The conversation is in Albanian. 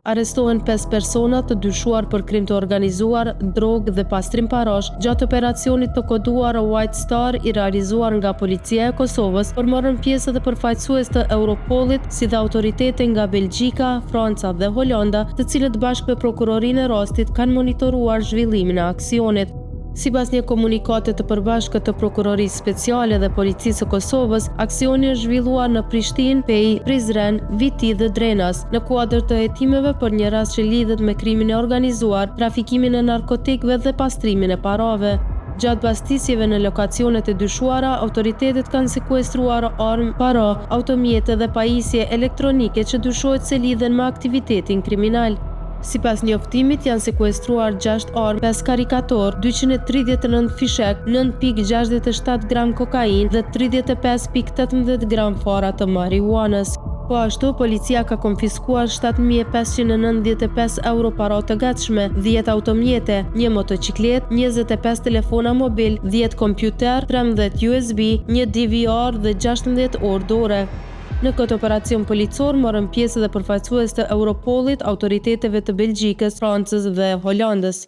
Arrestohen 5 persona të dyshuar për krim të organizuar, drogë dhe pastrim parash gjatë operacionit të koduar White Star i realizuar nga Policia e Kosovës, por morën pjesë edhe përfaqësues të Europolit, si dhe autoritete nga Belgjika, Franca dhe Holanda, të cilët bashkë me prokurorinë e rastit kanë monitoruar zhvillimin e aksionit. Sipas një komunikate të përbashkët të Prokurorisë Speciale dhe Policisë së Kosovës, aksioni është zhvilluar në Prishtinë, Pej, Prizren, Viti dhe Drenas, në kuadër të hetimeve për një rast që lidhet me krimin e organizuar, trafikimin e narkotikëve dhe pastrimin e parave. Gjatë bastisjeve në lokacionet e dyshuara, autoritetet kanë sekuestruar armë, para, automjete dhe pajisje elektronike që dyshohet se lidhen me aktivitetin kriminal. Sipas njoftimit janë sekuestruar 6 armë, 5 karikator, 239 fishek, 9,67 gram kokainë dhe 35,18 gram fara të marijuanës. Po ashtu, policia ka konfiskuar 7.595 euro para të gatshme, 10 automjete, një motociklet, 25 telefona mobil, 10 kompjuter, 13 USB, një DVR dhe 16 orë dore. Në këtë operacion policor morën pjesë edhe përfaqësues të Europolit, autoriteteve të Belgjikës, Francës dhe Holandës.